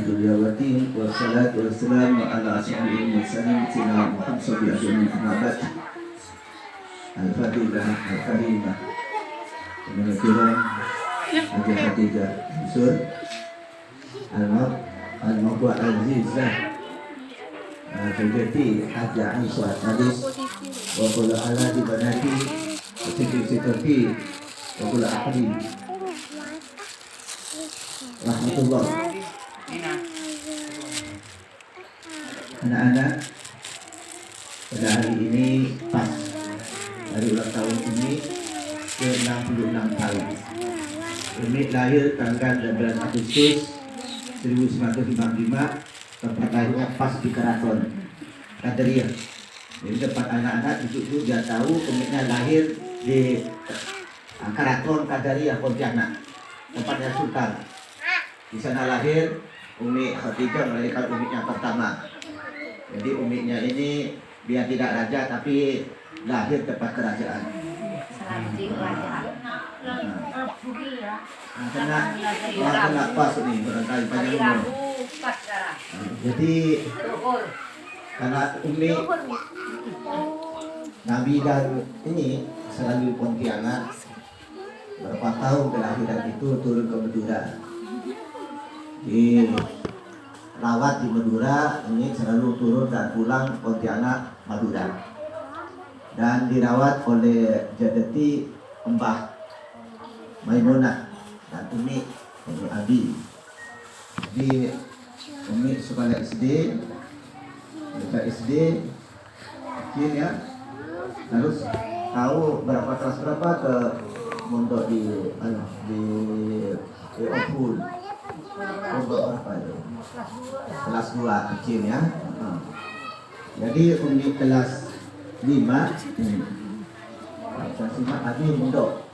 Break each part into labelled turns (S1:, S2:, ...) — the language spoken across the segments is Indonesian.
S1: Duryawati wassalatu wassalamu ala asyrafil mursalin sayyidina Muhammad sallallahu alaihi wasallam. Al-Fatiha Al-Karimah. Kemudian Haji Khadijah Yusur Al-Mawdu' Al-Azizah Fujati Haji Aisyah Hadis wa qala ala di banati siti wa qala akhri rahmatullah. Anak-anak, pada hari ini pas hari ulang tahun ini ke-66 tahun. Umi lahir tanggal 12 Agustus 1955, tempat lahirnya pas di Keraton Qadariyah. Jadi tempat anak-anak itu dia tahu Uminya lahir di Keraton Qadariyah Pontianak, tempatnya Sultan. Di sana lahir Umi Khadijah melahirkan Uminya pertama. Jadi Uminya ini biar tidak raja tapi lahir tempat kerajaan. Kena pas nih barangkali panjang umur. Jadi karena Umi Nabi dan ini selalu Pontianak, berapa tahun kelahiran itu turun ke Madura. Rawat di Madura, ini selalu turun dan pulang Pontianak Madura, dan dirawat oleh Jadati Mbah Maimunah dan Umi Abi. Di Umi sekolah SD, dekat SD kecil ya, terus tahu berapa kelas berapa ke mondok di Opul. Kelas 2 kecil ya. Jadi Umi kelas 5 kelas 5 Abi mondok.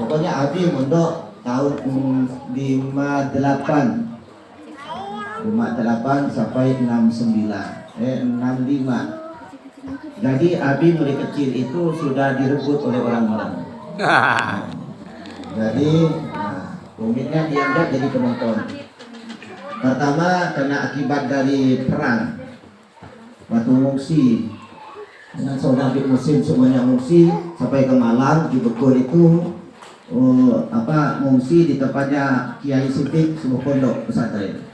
S1: Pokoknya Abi mondok tahun 58 sampai 65. Jadi Abi mulai kecil itu sudah direbut oleh orang-orang. Jadi Uminya dianggap jadi penonton. Pertama karena akibat dari perang, waktu ngungsi dengan saudara musim semuanya ngungsi sampai ke Malang di Bekul itu ngungsi di tempatnya Kiai Sidik sebuah pondok pesantren.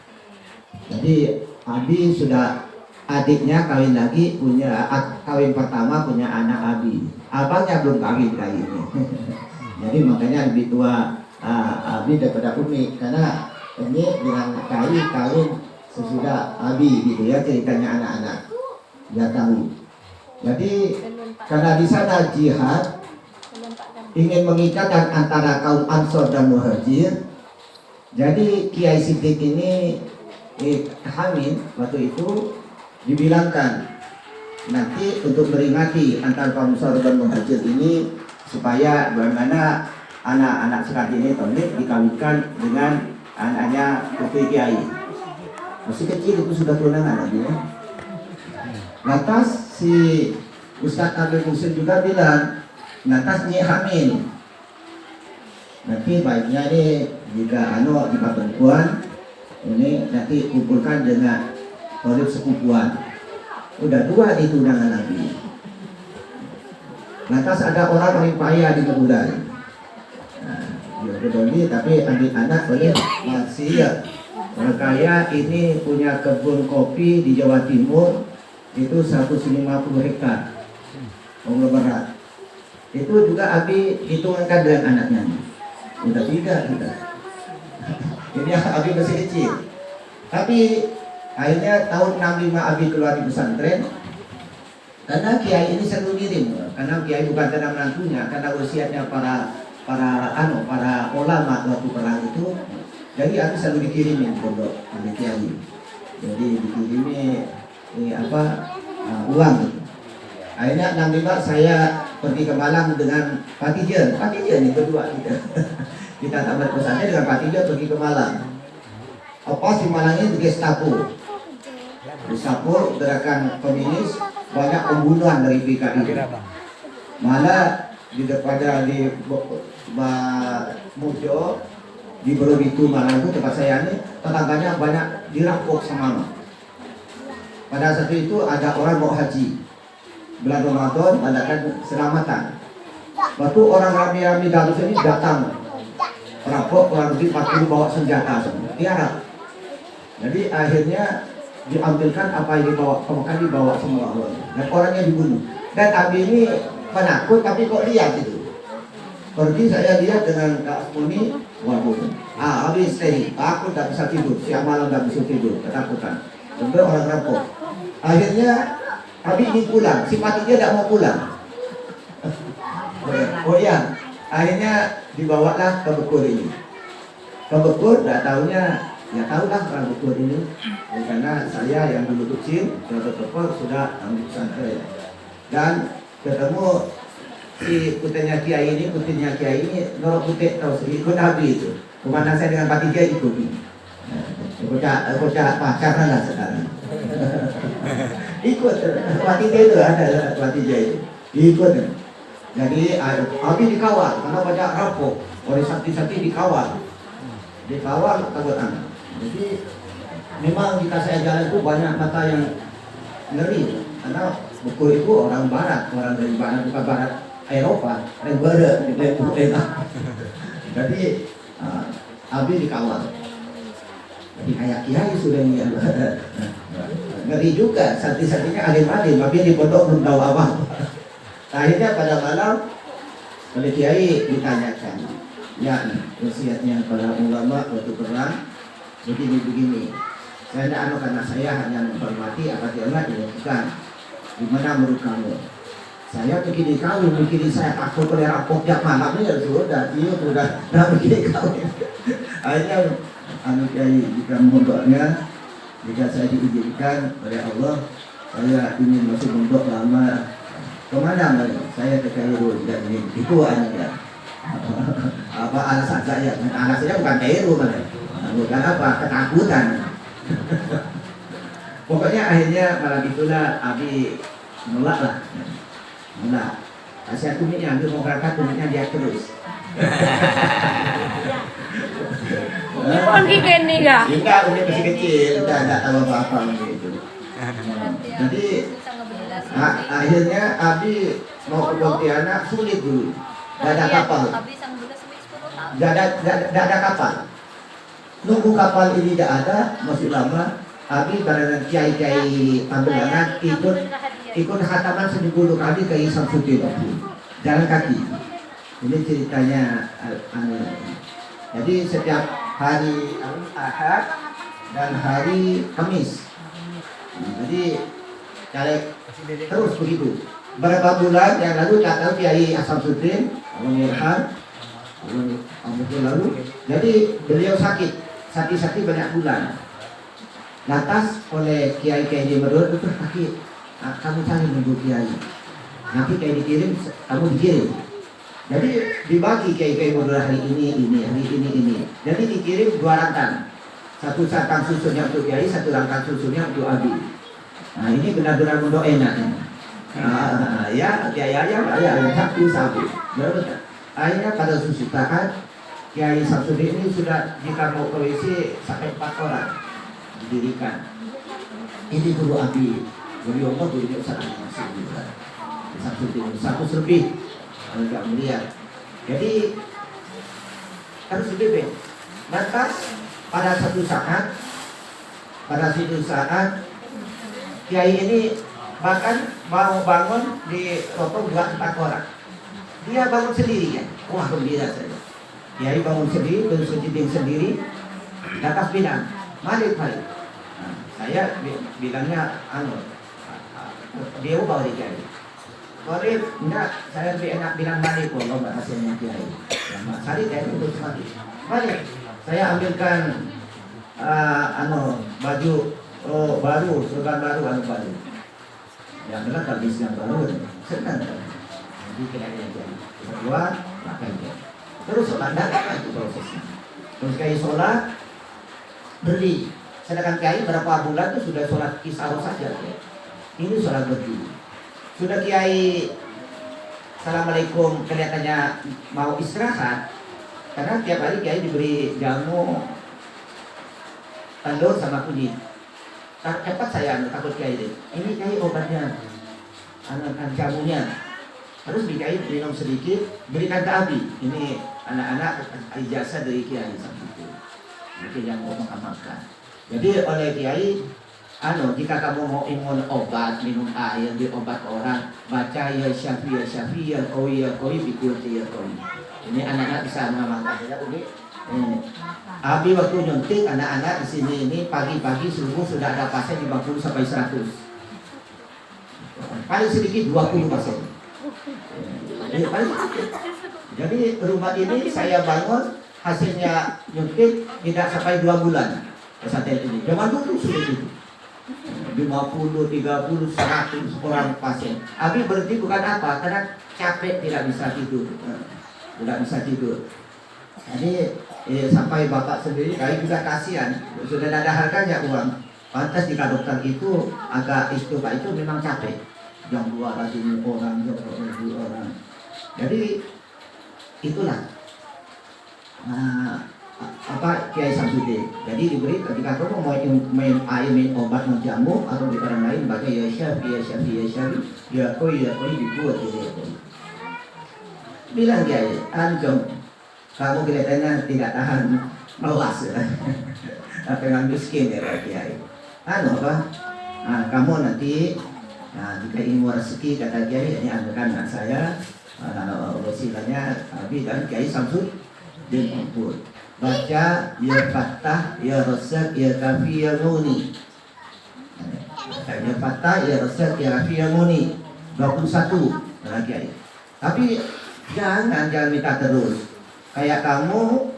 S1: Jadi Abi sudah adiknya kawin lagi, punya kawin pertama punya anak Abi. Abangnya belum kawin kali ini. Jadi makanya lebih tua Abi daripada Umi, karena ini dengan kawin sesudah Abi gitu ya, ceritanya anak-anak dia tahu. Jadi karena di sana jihad ingin mengikatkan antara kaum Ansor dan Muhajir, jadi Kiai Sidik ini hamil waktu itu dibilangkan nanti untuk meringati antara kaum Ansor dan Muhajir ini supaya bagaimana anak-anak sekali ini tonik dikawinkan dengan anaknya putri Kiai. Masih kecil itu sudah tunangan lagi ya. Lantas si Ustadz Abdul Musin juga bilang, lantas ini hamil. Nanti baiknya ini jika jika perempuan ini nanti kumpulkan dengan tolip sepupuan. Udah 2 itu undangan Nabi. Lantas ada orang paling payah di Madura. Tapi ambil anak oleh maksiat. Orang kaya ini punya kebun kopi di Jawa Timur itu 150 hektar. Onglo Barat. Itu juga Abi hitungkan dengan anaknya. Udah 3 kita. Ini Abi masih kecil. Tapi akhirnya tahun 65 Abi keluar di pesantren. Karena Kiai ini selalu ngirim, karena Kiai bukan karena menantunya, karena usianya para ulama waktu perang itu, jadi aku selalu dikirimin pondok oleh Kiai. Jadi dikirimi uang gitu. Akhirnya 65 saya pergi ke Malang dengan Patijen ini berdua kita. Kita tamat pesantren dengan Patijen pergi ke Malang. Apa di Malang ini Gestapo gerakan komunis, banyak pembunuhan dari PKI. Malah di depan di Mujo di Borobudur Malang itu tempat saya ini, tetangganya banyak dirampok sama. Pada saat itu ada orang mau haji bulan Ramadan, adakan selamatan. Waktu orang rame-rame dari sini datang, perampok kurang lebih 40 bawa senjata semua, tiarap. Jadi akhirnya diambilkan apa yang dibawa, kemudian dibawa semua dan orangnya dibunuh. Dan Abi ini penakut tapi kok lihat itu. Pergi saya lihat dengan Kak Muni, waduh, Abi stay, aku tak bisa tidur, siang malam tak bisa tidur, ketakutan. Sampai orang rampok. Akhirnya Abi ingin pulang, si mati dia tidak mau pulang. Oh iya, akhirnya dibawalah ke Bekur ini. Ke Bekur, tidak tahunya, ya tahulah orang Bekur ini. Karena saya yang dulu kecil, sudah ambil pesantren. Dan ketemu si putrinya Kiai ini, Norok Putih tahu sendiri, ikut Abi itu. Kemana saya dengan Pak Tiga ikut. Kocak pacaran lah sekarang. Ikut Pak Tiga itu ada Pak Tiga itu. Ikut. Jadi Abi dikawal karena banyak rampok oleh sakti-sakti dikawal takut anak. Jadi memang jika saya jalan itu banyak mata yang ngeri karena Bekur itu orang barat, orang dari barat, bukan barat Eropa, orang barat di Eropa. Jadi Abi dikawal. Jadi kayak kiai sudah lihat. Ngeri juga, sakti-saktinya alim-alim, tapi di pondok belum tahu apa. Akhirnya pada malam oleh kiai ditanyakan, ya wasiatnya para ulama waktu perang begini. Saya tidak anu karena saya hanya menghormati apa yang dilakukan. Gimana menurut kamu? Saya begini kawin, begini saya takut oleh rampok tiap malam ya sudah, begini kawin. Akhirnya anu kiai jika mondoknya, jika saya diizinkan oleh Allah, saya ingin masuk mondok lama. Kemana mereka? Saya ke Kairo tidak ingin. Itu anaknya. Apa alasan saya? Alasannya bukan Kairo mereka. Bukan apa? Ketakutan. Pokoknya akhirnya malam itulah Abi menolak lah. Menolak. Saya tumitnya ambil mau berangkat, tumitnya dia terus.
S2: Bukan kiken nih kak?
S1: Enggak, umit masih kecil, tidak tahu apa-apa gitu. Jadi akhirnya Abi mau ke Pontianak sulit dulu, tidak ada kapal, tidak ada kapal. Nunggu kapal ini tidak ada, masih lama. Abi bareng kiai-kiai Tambelangan ikut khataman seminggu kali ke Samsudin, jalan kaki. Ini ceritanya. Jadi setiap hari Ahad dan hari Kamis. Jadi terus begitu. Berapa bulan yang lalu tak tahu Kiai Samsudin, Abang Irhan, lalu. Jadi beliau sakit banyak bulan. Lantas oleh Kiai di Merut itu sakit. Kamu cari nunggu Kiai. Nanti Kiai dikirim, kamu dikirim. Jadi dibagi Kiai Merut hari ini. Jadi dikirim 2 rangkang. Satu rangkang susunya untuk Kiai, satu rangkang susunya untuk Abi. Nah ini benar-benar mondok enak. Ya sabu. Akhirnya pada suatu saat Kiai Samsudin ini sudah jika mau ke WC sampai 4 orang didirikan. Ini guru Abi. Beliau gurunya Ustaz Samsudin 100 lebih kalau tidak melihat. Jadi harus lebih. Lantas pada suatu saat Kiai ini bahkan mau bangun di rokok 4 orang. Dia bangun sendiri ya. Wah gembira saja. Kiai bangun sendiri, bersujuding sendiri. Lantas bilang, Malik. Nah, saya bilangnya dia bawa di Kiai. Malik, enggak, saya lebih enak bilang Malik. Kalau bahasanya Kiai. Sari Kiai itu mati. Malik, saya ambilkan baju baru, serban baru, baru. Yang adalah habis yang baru, senang. Jadi Kiai jadi keluar, pakai dia. Terus sholat datang itu prosesnya. Terus Kiai sholat, berdiri. Sedangkan Kiai berapa bulan itu sudah sholat kisah saja. Ini sholat berdiri. Sudah Kiai Assalamualaikum kelihatannya mau istirahat. Karena tiap hari kiai diberi jamu telur sama kunyit. Cepat saya takut kiai ini kiai obatnya, jamunya. Terus kiai minum sedikit, berikan ke Abi. Ini anak-anak ijazah dari kiai itu. Mungkin yang mau mengamalkan. Jadi oleh kiai, jika kamu mau minum obat, minum air, di obat orang, baca ya syafi ya koi bikulti ya koi. Ini anak-anak bisa mengamalkan. Ya, ini. Abi waktu nyuntik anak-anak di sini ini pagi-pagi subuh sudah ada pasien 50 sampai 100. Paling sedikit 20%. Jadi rumah ini saya bangun hasilnya nyuntik tidak sampai 2 bulan pesantren ini. Zaman dulu sudah itu 50, 30, 100 orang pasien. Abi berhenti bukan apa, karena capek tidak bisa tidur, tidak bisa tidur. Jadi sampai bapak sendiri kali juga kasihan, sudah ada harganya uang. Pantas jika dokter itu agak istimewa itu memang capek. Jam 2 lagi orang, jam 2 orang. Jadi itulah Kiai Samsudin. Jadi diberi ketika kamu mau main obat mau jamu atau di orang lain baca ya syafi ya koi dibuat ya koi. Bilang Kiai, anjong kamu kelihatannya tidak tahan melas ya. Dengan miskin ya Pak Kiai. Kamu nanti jika ingin rezeki kata Kiai ini ambilkan anak saya. Wasilahnya Abi dan Kiai Samsudin Ampul. Baca ya Fattah ya Razzaq ya Kafi ya Muni. Ya Fattah ya Razzaq ya Kafi ya Muni. 21 Kiai. Tapi jangan minta terus. Kayak kamu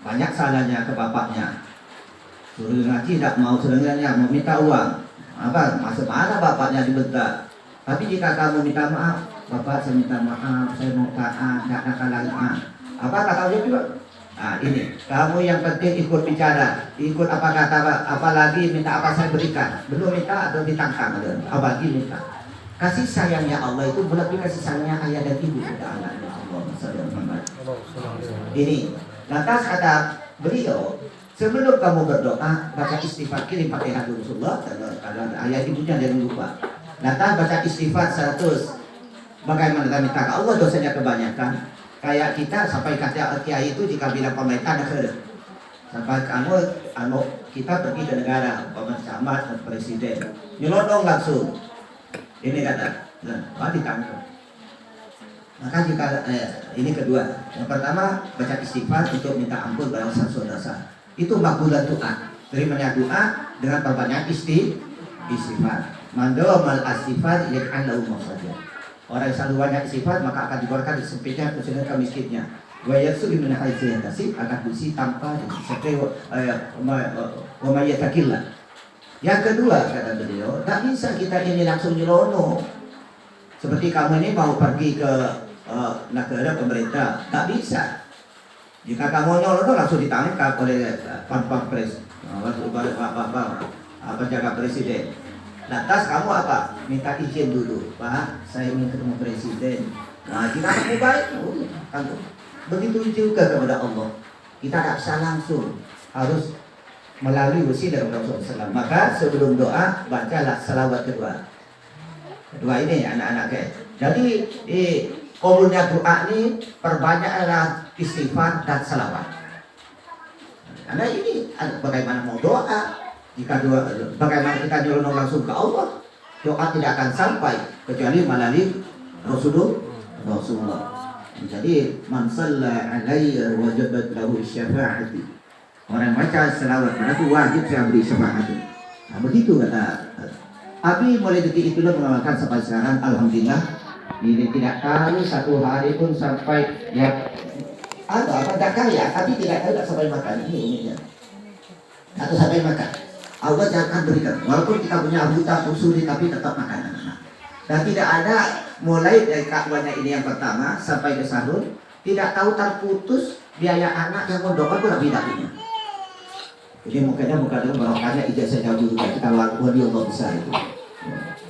S1: banyak salahnya ke bapaknya, suruh ngaji tidak mau, sebenarnya mau minta uang, masa mana bapaknya dibentak. Tapi jika kamu minta maaf, bapak saya minta maaf, saya mau taat, tidak nakal lagi. Apa kata dia juga? Ini kamu yang penting ikut bicara, ikut apa kata, apalagi minta apa saya berikan, belum minta atau ditangkang, apalagi minta. Kasih sayangnya Allah itu berarti kasih sayangnya ayah dan ibu kepada anaknya. Ini lantas kata beliau, sebelum kamu berdoa baca istighfar, kirim Fatihah dulu Rasulullah, kalau ayat ibunya jangan lupa. Lantas baca istighfar 100. Bagaimana kita minta ke Allah dosanya kebanyakan. Kayak kita sampai kata kiai itu jika bilang pemerintah negara, sampai kita pergi ke negara, camat, presiden, nyelonong langsung. Ini kata, ditangkap. Maka jika ini kedua, yang pertama baca istighfar untuk minta ampun pada dosa. Itu makbulah doa, terimanya doa dengan perbanyak istighfar. Mando mal istighfar yak'an lahu makhraja. Orang yang selalu banyak istighfar maka akan dikeluarkan dari sempitnya kesulitan kemiskinnya. Wa yasud min haitsu yantasib, akan bersih tanpa seperti wa may yattaqillah. Yang kedua kata beliau, tak bisa kita ini langsung nyelono. Seperti kamu ini mau pergi ke negara pemerintah, tak bisa. Jika kamu nyolong langsung ditangkap oleh Pampres, penjaga presiden. Lantas kamu apa? Minta izin dulu, Pak, saya ingin ketemu presiden. Jika kamu baik, begitu juga kepada Allah. Kita tak bisa langsung, harus melalui wasilah Rasulullah SAW. Maka sebelum doa bacalah salawat kedua. Kedua ini anak-anak guys. Jadi kabulnya doa ini perbanyaklah istighfar dan salawat. Karena ini bagaimana mau doa, jika doa, bagaimana kita nyelonong langsung ke Allah, doa tidak akan sampai kecuali melalui Rasulullah. Jadi man shalla alayya wajabat lahu syafa'ati. Orang baca salawat itu wajib saya beri syafaat. Begitu kata Abi. Mulai detik itulah mengamalkan sampai sekarang, alhamdulillah. Ini tidak tahu satu hari pun sampai ya tidak kaya, tapi tidak tahu tak sampai makan. Ini uniknya. Atau sampai makan. Allah jangan berikan. Walaupun kita punya buta sulit, tapi tetap makan anak-anak. Dan tidak ada mulai dari kawannya ini yang pertama sampai ke sahur, tidak tahu terputus biaya anak yang mondok pun tidak punya. Jadi mungkinnya bukan dengan barokahnya ijazah jauh dulu kita lakukan di Allah besar itu.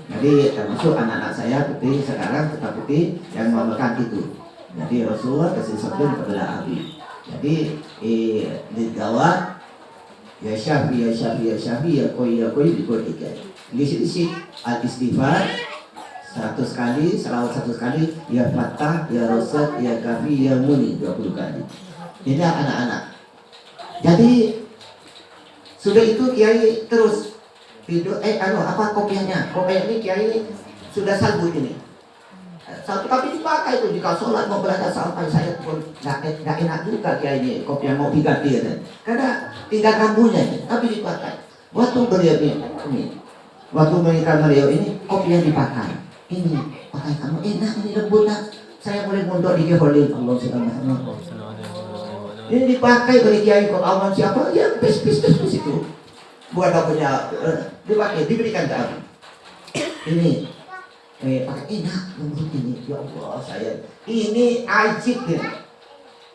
S1: Jadi termasuk anak-anak saya putih sekarang kita putih yang melakukan itu. Jadi Rasulullah kasih sabda kepada Abi. Jadi digawa ya Syafi ya Syafi ya Syafi ya koi ikut ikan. Lisi al-istighfar 100 kali, selawat 100 kali, ya Fattah, ya Rosad, ya Kafi, ya Muni 20 kali. Ini anak-anak. Jadi sudah itu Kiai terus video apa kopiahnya? Kopiah ini Kiai sudah salbu ini. Satu tapi dipakai itu jika sholat mau belajar sampai saya pun nggak enak juga Kiai ini kopiah mau diganti ya. Karena tinggal rambunya tapi dipakai. Waktu beliau ini, waktu menikah beliau ini kopiah dipakai. Ini pakai kamu enak ini lembut nak. Saya boleh mondok di Keholin Allah Subhanahu. Ini dipakai oleh Kiai kok aman siapa? Ya pis itu. Buat apa punya dipakai diberikan ke aku. Ini pakai enak lembut ini. Ya Allah saya. Ini ajib ya.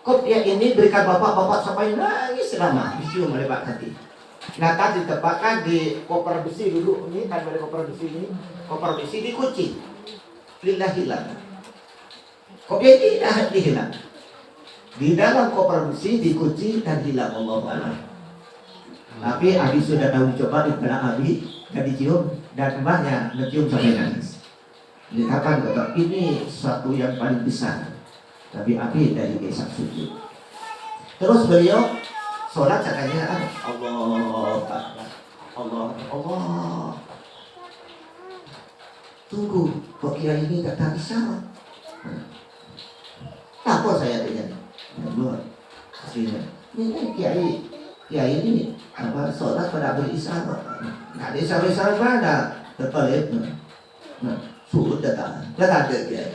S1: Kopiah ini berikan bapak sampai nangis selama dicium oleh Pak Hati. Nah tadi ditempatkan di koper besi dulu ini kan ada koper besi ini. Koper besi dikunci. Lillahilah. Kopiah ini dah dihilang. Di dalam koper besi dikunci dan hilang Allah. Tapi Abi sudah tahu coba di belakang Abi dan dicium dan mbahnya mencium sampai nangis. Ini kapan kata ini suatu yang paling besar. Tapi Abi dari kisah sujud. Terus beliau sholat katanya Allah. Tunggu, kok Kiai ini tak tahu isyarat? Apa saya tanya? Belum. Ini Kiai ini apa sholat pada berisyarat? Nggak ada isyarat mana? Terpelit. Nah, sudah tak ada Kiai.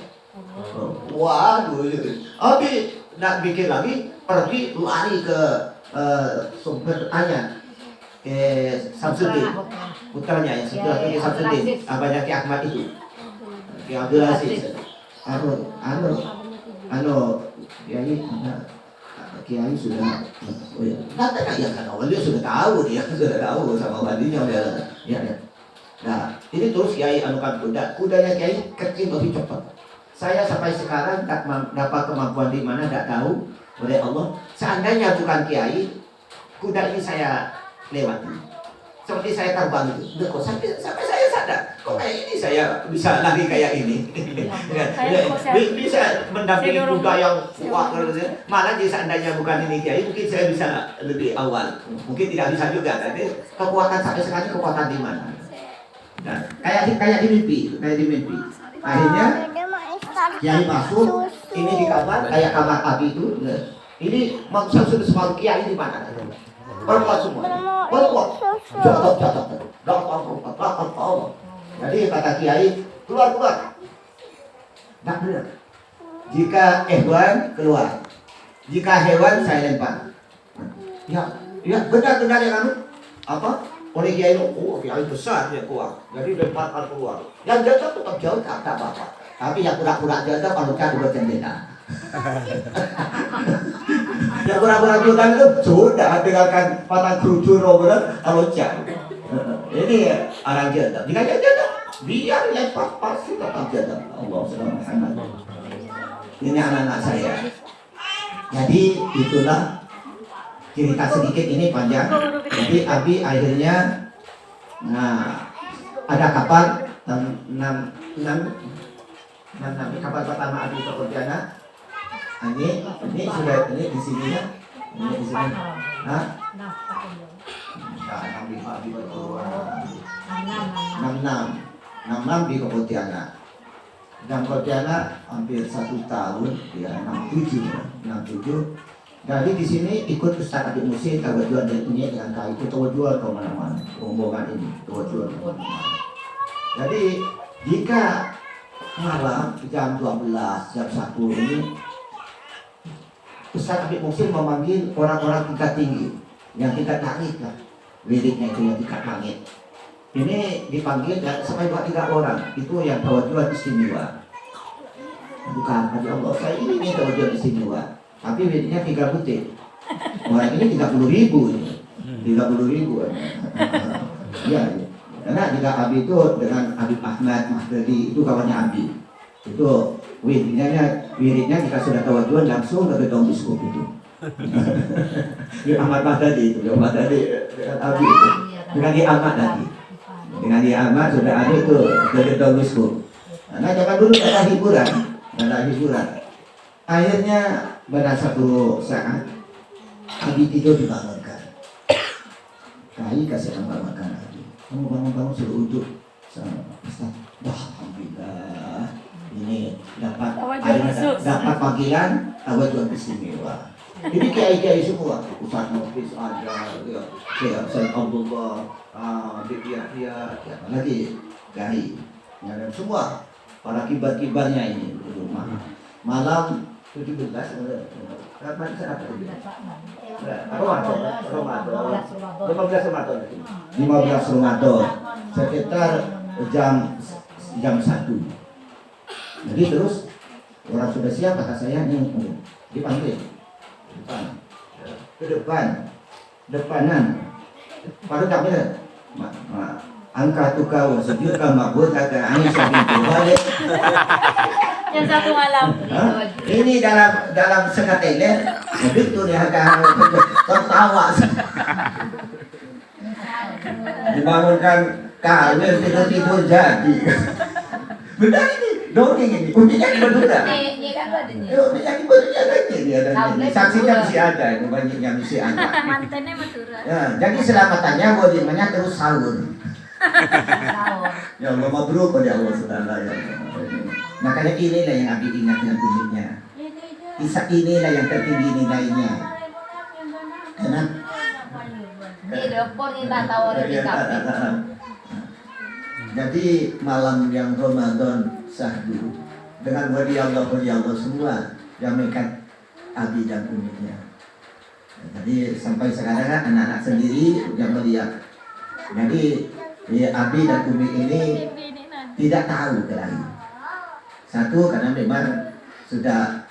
S1: Waduh, Abi nak bikin lagi pergi lari ke sumber ayat Samsudin putranya yang setelah itu Samsudin abahnya Ki Ahmad itu Ki Abdul Aziz Kiai sudah katakan ya kan dia sudah tahu sama walinya ya. Nah ini terus Kiai anukan kudanya Kiai kecil lebih cepat. Saya sampai sekarang tak dapat kemampuan di mana tak tahu oleh Allah. Seandainya bukan Kiai, kuda ini saya lewati. Seperti saya terbang itu. Kok sampai saya sadar, kok kayak ini saya bisa lari kayak ini. Bisa mendampingi kuda yang kuat. Malah jika seandainya bukan ini Kiai, mungkin saya bisa lebih awal. Mungkin tidak bisa juga. Tapi kekuatan sampai sekarang kekuatan di mana? Nah, kayak di mimpi. Akhirnya Kiai masuk, ini di kamar, kayak kamar Abi itu. Ini maksud semua Kiai di mana? Berkuat semua. Berkuat. Jatuh. Jadi kata Kiai, keluar. Tak benar. Jika hewan keluar, jika hewan saya lempar. Ya benar yang anu. Apa? Oleh Kiai Kiai besar dia kuat. Jadi lemparkan keluar. Yang jatuh tetap jauh tak apa-apa. Tapi yang pura-pura jatuh kalau kan buat jendela. Yang pura-pura jatuh itu sudah dengarkan patah kerucur berat kalau jatuh. Ini orang jatuh. Jika jatuh, biar lempar pasti tetap jatuh. Allah SWT. Ini anak-anak saya. Jadi itulah cerita sedikit ini panjang. Jadi Abi akhirnya, ada kapal 6 kapal pertama Abi ke Pontianak. Ini sudah ini di sini ya. Ini di sini. Hah? 66 di Pontianak. Dan Pontianak hampir 1 tahun ya 67. Jadi di sini ikut Ustaz Adik Musi tawajuan dari ini dengan kait itu tawajuan ke mana-mana. Rombongan ini tawajuan ke mana-mana. Jadi jika malam jam 12, jam 1 ini Ustaz Adik Musi memanggil orang-orang tingkat tinggi yang tingkat langit lah. Wiridnya itu yang tingkat langit. Ini dipanggil sampai 2-3 orang. Itu yang tawajuan istimewa. Bukan hanya Allah, saya ini tawajuan istimewa. Tapi wiridnya 3 butir. Orang ini 30.000 ini. 30.000. Iya. Karena jika Abi itu dengan Habib Ahmad Mahdadi itu kawannya Abi. Itu wiridnya jika sudah tawajuan langsung ke gedung biskup itu. Di Ahmad Mahdadi itu, Ahmad Mahdadi dengan Abi itu, dengan Di Ahmad lagi, dengan Di Ahmad sudah ada itu jadi Dawisku. Nah zaman dulu ada hiburan. Akhirnya pada satu saat Abi tidur dibangunkan. Kai kasih nama makan Abi. Kamu bangun suruh uduk. Ustaz, alhamdulillah ini dapat panggilan awal Tuhan istimewa. Ini kiai semua, Ustaz Nofis ada, ya, Sayyid Abdullah, dia, lagi Gai, dan semua para kibar-kibarnya ini di rumah. Malam 17 kapan siapa itu? Ramadan 15 Ramadan sekitar jam 1. Jadi terus orang sudah siap, kata saya nih dipanggil depanan baru kami angka tukau sejuta mabut agak Aisyah binti Khalid.
S2: Yang satu malam.
S1: Ini dalam sekateler begitu dia agak tertawa. Dibangunkan kawin tidur jadi. Benar ini dongeng ini kuncinya di Madura. Kuncinya di Madura lagi dia dan saksikan si ada ini banyak yang si ada.
S2: Mantannya Madura.
S1: Ya, jadi selamatannya bagaimana terus sahur. Ya Allah mabruk pada Allah Subhanahu ya. Makanya inilah yang Abi ingat dengan uniknya. Kisah inilah yang tertinggi nilainya. Karena
S2: di dapur kita tawarin di kafe.
S1: Jadi malam yang Ramadan sahdu dengan wali Allah semua yang mekat Abi dan uniknya. Jadi sampai sekarang kan anak-anak sendiri yang melihat. Jadi Abi dan Umi ini tidak tahu kelahi. Satu karena memang sudah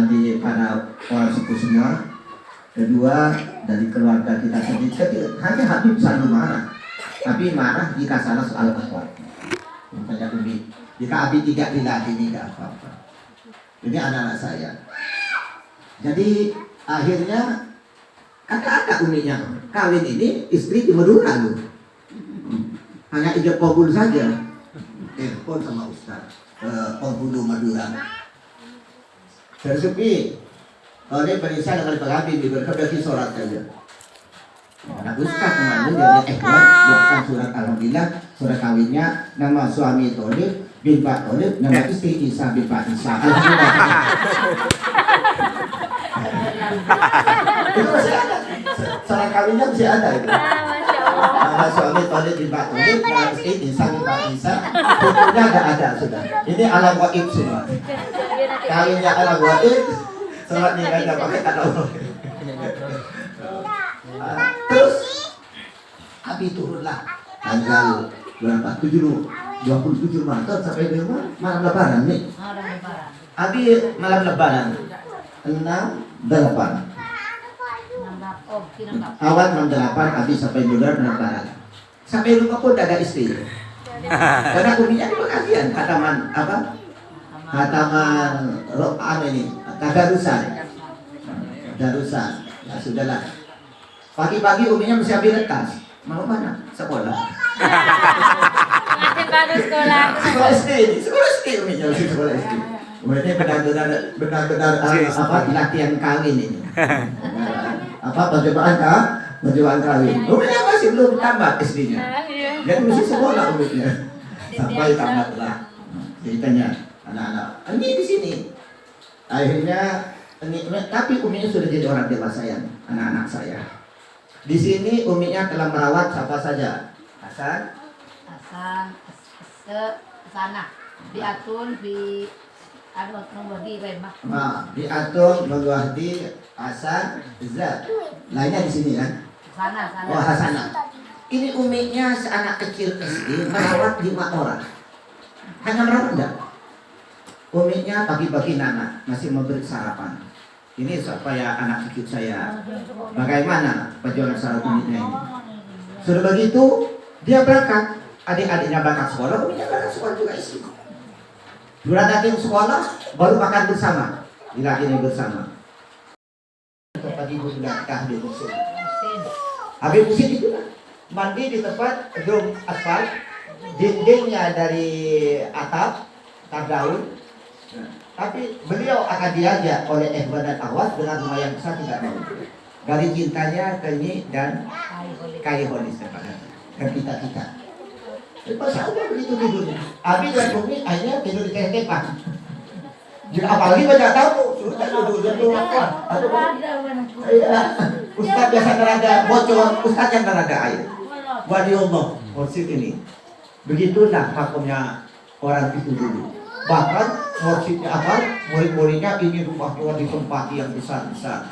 S1: di para orang suku semua. Kedua dari keluarga kita sendiri. Hanya Habib selalu marah. Tapi marah jika salah soal akhlak. Makanya Umi, jika Abi tidak diladeni tidak apa-apa. Ini anak-anak saya. Jadi akhirnya kakak Uminya kawin ini istri di Madura loh. Hanya ijab kabul saja. Telepon sama Ustaz penghulu Madura. Tersepi. Kalau dia berisah dengan pengabi berkebaki surat saja. Anak Ustaz kemarin dia buatkan surat alhamdulillah surat kawinnya nama suami Tolib bin Pak Tolib, nama istri Isa bin Pak Isa. Alhamdulillah. Itu masih ada. Surat kawinnya masih ada itu.
S2: Masya Allah.
S1: Nama suami Tolib bin Pak Tolib, nama istri Isa bin Pak Isa. Fotonya ada sudah. Ini alam gaib semua. Kawinnya alam gaib. Surat nikahnya pakai alam gaib. Terus Abi turunlah tanggal berapa? 27 Maret sampai dengan malam lebaran nih. Abi malam lebaran 68. Awal 68 Abi sampai bulan lebaran. Sampai rumah pun ada istri. Karena kuminya di pengajian hataman ini Darusan. Ya sudahlah. Pagi-pagi uminya mesti ambil tas. Mau mana? Sekolah.
S2: Masih baru sekolah.
S1: Sekolah SD uminya mesti sekolah SD. Uminya benar-benar latihan kawin ini. Percobaan kawin. Uminya masih belum tamat SD-nya. Jadi mesti sekolah uminya. Sampai tamatlah. Ceritanya anak-anak. Ini di sini. Akhirnya tapi uminya sudah jadi orang dewasa yang anak-anak saya. Di sini uminya telah merawat siapa saja? Hasan,
S3: sana diatur di Nungguhdi Remah.
S1: Diatur Nungguhdi Hasan, Zat. Lainnya di sini kan?
S3: Sana.
S1: Oh Hasanah. Ini uminya seanak kecil SD merawat 5 orang. Hanya merawat enggak? Uminya pagi-pagi Nana masih memberi sarapan. Ini supaya anak cucu saya bagaimana perjuangan syarat uniknya ini. Sudah begitu dia berangkat, adik-adiknya berangkat sekolah, uminya berangkat sekolah juga istri. Berangkat sekolah baru makan bersama, laki ini bersama. berapa ribu sudah kita Habib Muhsin.
S3: Musin.
S1: Habib Muhsin itu mandi di tempat dom aspal, dindingnya dari atap, daun. Nah, tapi beliau akan diajak oleh Ikhwan dan Akhwat dengan rumah yang besar tidak mau. Dari cintanya ke ini dan kayu holis dan kita. Masya Allah begitu tidurnya. Abi dan Bumi akhirnya tidur di tepan. Jadi apalagi banyak tamu, sudah tidur di luar. Ustaz biasa nerada bocor, Ustaz yang nerada air. Wali Allah, mursyid ini. Begitulah makamnya orang itu dulu. Bahkan mursyidnya apa? Murid-muridnya ini rumah Tuhan ditempati yang besar-besar.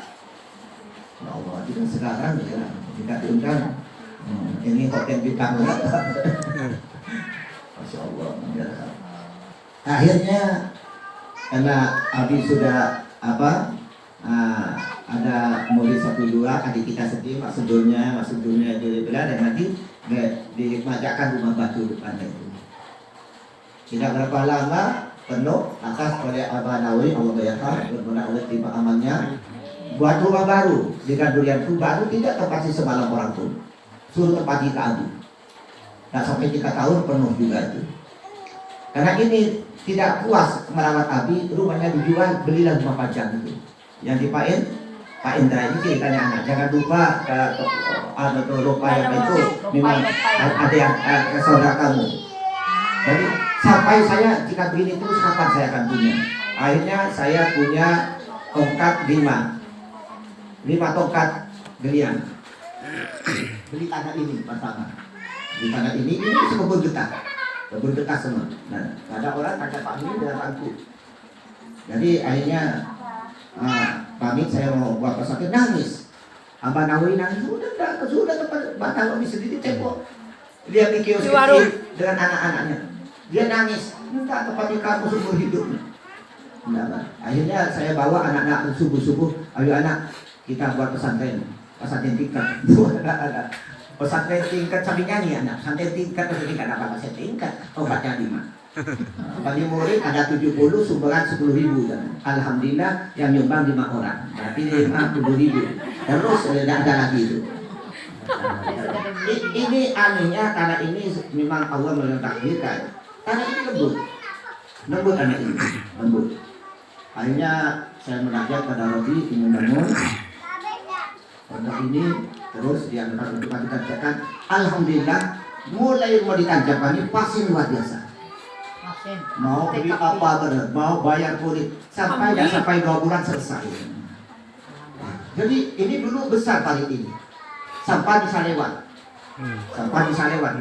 S1: Ya Allah, kita sekarang ya, kita diundang. Ini hotel bintang berapa? Masya Allah. Ya. Akhirnya karena Abi sudah ada murid 1-2 adik kita sendiri maksudnya dibelah dan nanti dimajakkan rumah batu depan itu. Tidak berapa lama penuh atas oleh Abah Nawawi Allah bayarkan berguna oleh timah amannya buat rumah baru dengan durian itu baru tidak tempati semalam orang pun. Suruh tempati ke Abi. Nah sampai 3 tahun penuh juga itu. Karena ini tidak puas merawat Abi, rumahnya dijual, belilah rumah panjang itu. Yang di Pak Indra ini ceritanya anak. Jangan lupa lupa yang itu memang ada yang saudara kamu. Jadi sampai saya jika begini terus kapan saya akan punya? Akhirnya saya punya tongkat 5 tongkat gelian. Beli tanah ini pertama. Di tanah ini sekebun getah semua. Nah, ada orang kata Pak ini dengan bangku. Jadi akhirnya pamit saya mau buat pesantren nangis. Abah Nawawi nangis sudah tempat batang lebih sendiri tembok. Dia di kios kecil dengan anak-anaknya. Dia nangis minta tempatnya kamu seumur hidup. Nah, akhirnya saya bawa anak-anak subuh-subuh, ayo anak kita buat pesantren tingkat. Pesantren tingkat sambil nyanyi anak, pesantren tingkat apa pesantren tingkat, obatnya 5. Bagi murid ada 70, sumbangan 10.000 dan alhamdulillah yang nyumbang 5 orang, berarti 50.000. Terus tidak ada lagi itu. Ini anehnya tanah ini memang Allah mentakdirkan. Tanah ini lembut tanah ini, lembut. Akhirnya saya menajak pada Robi ingin bangun pondok ini, terus dianggap untuk dikerjakan. Alhamdulillah mulai mau ditancapkan ini pasti luar biasa. Mau beli apa benar, mau bayar kulit sampai 2 bulan selesai. Jadi ini dulu besar paling ini. Sampah bisa lewat.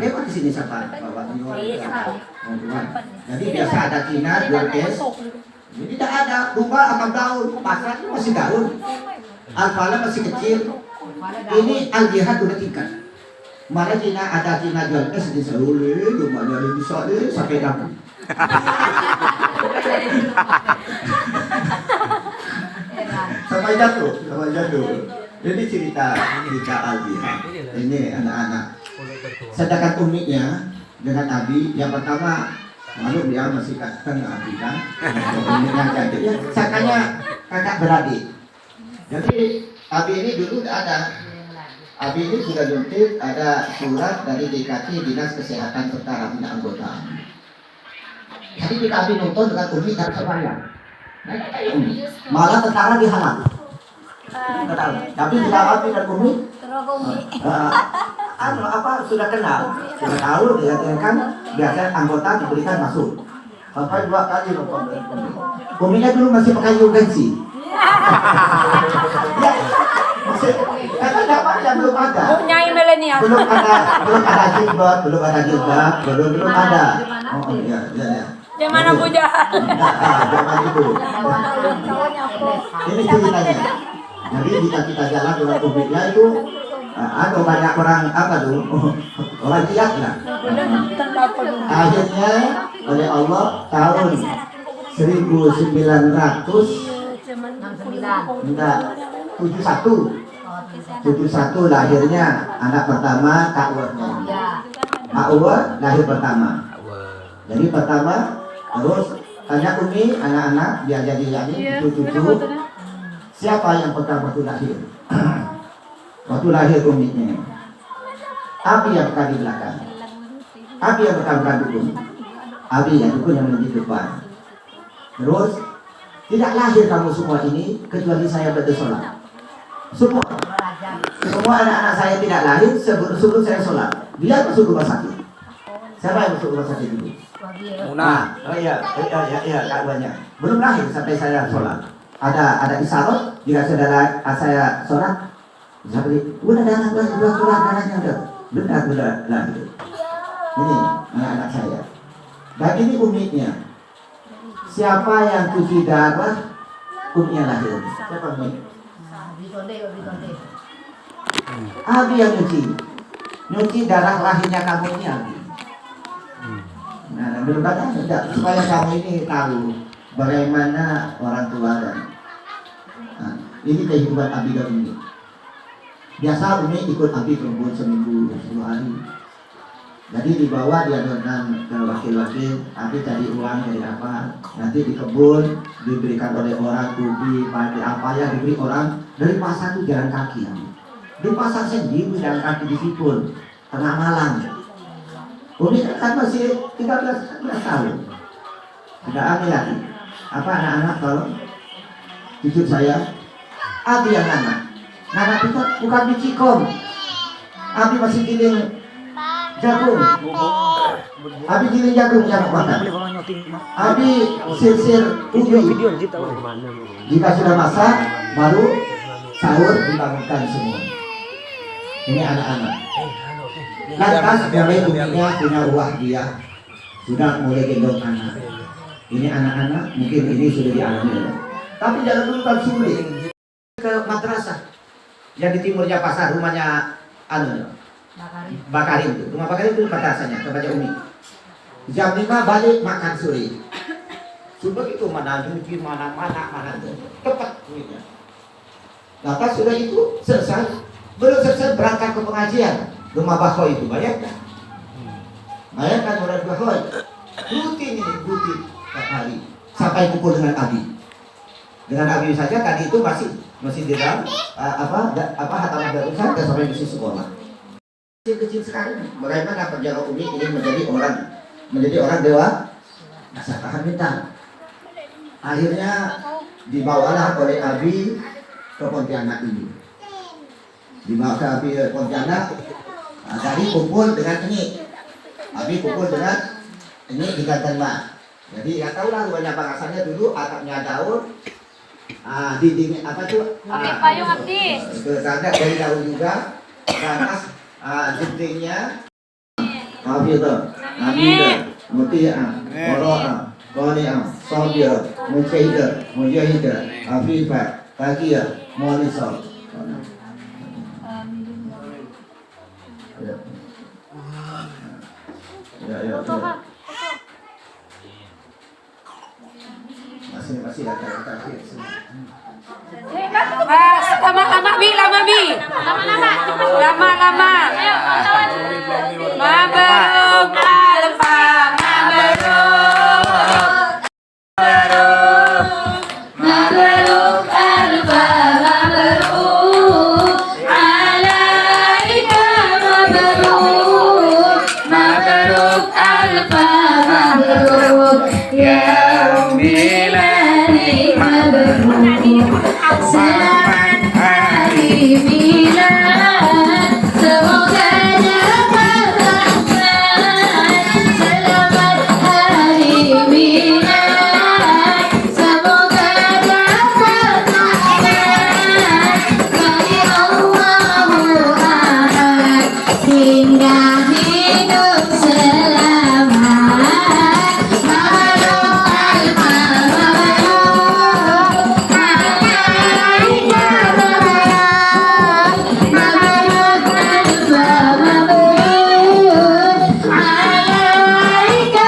S1: Lewat di sini sampah. Jadi biasa ada Cina, 2 es. Ini tidak ada, rumah akan daun, pasar ini masih daun. Al-Fala masih kecil. Ini Al-Jihad udah tingkat. Malah Cina ada Cina jual es di Seoul, rumahnya ada bisa sampai dapur. Sampai jatuh. Jadi cerita Al-Jihad. Ini anak-anak. Sedangkan umiknya dengan Abi yang pertama, malu dia masih katakan Abi kan. Umiknya cantik. Ya, sakanya kakak beradik. Jadi Abi ini dulu ada. Abi ini sudah juntik ada surat dari DKT Dinas Kesehatan Serta Bina Anggota. Jadi kita Abi nonton dengan Umi dan Sebaya. Malah tentara dihalang. Tapi sudah Abi dan Umi sudah kenal, sudah tahu dia kan biasa anggota diberikan masuk. Sampai 2 kali nonton. Uminya dulu masih pakai urgensi. Ya, karena dapatnya belum ada.
S2: Nyai milenial.
S1: Belum ada jilbab, belum ada. Oh iya.
S2: Yang mana pujahan?
S1: Zaman itu. Ini ceritanya. Jadi jika kita jalan dengan publiknya itu ada banyak orang orang lihat lah. Akhirnya oleh Allah tahun 1971 lahirnya anak pertama Kak Uwa lahir pertama. Jadi pertama terus tanya Umi anak-anak dia jadi cucu siapa yang pertama itu lahir? Waktu lahir uminya, Abi yang berada di belakang, Abi yang berkamar dukun, Abi yang dukun yang menjadi depan. Terus tidak lahir kamu semua ini kecuali saya berdoa. Semua anak-anak saya tidak lahir sebelum saya sholat. Dia masuk rumah sakit. Siapa yang masuk rumah sakit dulu? Oh iya, Kak banyak. Belum lahir sampai saya sholat. Ada isyarat jika saudara saya sholat. Seperti, udah keluar darahnya udah. Benar lahir. Ini anak-anak saya. Dan ini umitnya. Siapa yang cuci darah, umitnya lahir. Siapa umit? Abi yang nyuci darah lahirnya kamu ini Abi. Nah, benar supaya kamu ini tahu bagaimana orang tua dan ini kehidupan Abi dan Umi. Biasa Umi ikut Abi kebun seminggu 10 hari. Jadi dibawa diadukan ke wakil-wakil, Abi cari uang dari apa, nanti di kebun diberikan oleh orang ubi, padi apa yang diberi orang dari pasar itu jalan kaki. Di pasar sendiri jalan kaki di Sipul, tengah malam. Umi kan masih 13 tahun. Tidak ambil lagi. Apa anak-anak tolong? Jujur saya, Abi yang anak. Anak itu bukan bicikom. Abi masih giling jagung. Abi giling jagung yang makan. Abi sir ubi. Jika sudah masak, baru sahur dibangunkan semua. Ini anak-anak. Lantas mulai uminya punya uang dia sudah mulai gendong anak. Ini anak-anak mungkin ini sudah dialami. Tapi jangan dulu kan sulit ke madrasah yang di timurnya pasar rumahnya Bakarin itu. Rumah Bakarin itu madrasahnya kepada Umi. Jam 5 balik makan sore. Sudah itu mana nyuci mana itu tepat uminya. Lantas sudah itu selesai. Belum selesai berangkat ke pengajian. Rumah Bahoy itu bayangkan. Bayangkan orang Bahoy rutin setiap hari sampai kumpul dengan Abi. Dengan Abi saja tadi itu masih di dalam hataman darurat dan sampai masih sekolah. Kecil sekali. Bagaimana perjalanan Umi ini menjadi orang dewasa tahan mental. Akhirnya dibawalah oleh Abi ke Pontianak ini. Dibawa ke Abi Pontianak. Tadi kumpul dengan ini, Abi kumpul dengan ini di Gantenma. Jadi ya tahu lah banyak bangsanya dulu atapnya daun, dindingnya apa tuh?
S2: Payung Abdi.
S1: Tanda dari daun juga, ke atas dindingnya. Abi itu, Mutia, Moroa, Konia, Sobir, Mujahida, Afifah, Takia, Molisol. Ya. Masih ada terakhir.
S4: Lama bi. Lama. Mabruk alfa, mabruk alfa, mabruk alaika, mabruk alfa, mabruk ya umilani, mabruk selamat hari milad, semoga dapat rahmat. Selamat hari milad, semoga dapat rahmat dari Allahu Ahad hingga hidup selamat. Mabruk alfa, mabruk alaika, mabruk alfa, mabruk alaika,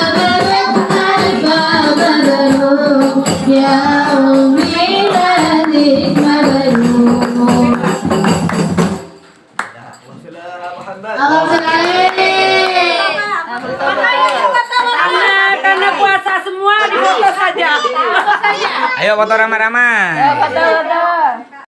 S4: mabruk alfa, mabruk ya ummi ladik, mabruk. Karena puasa semua di foto saja.
S5: Ayo foto ramah-ramah.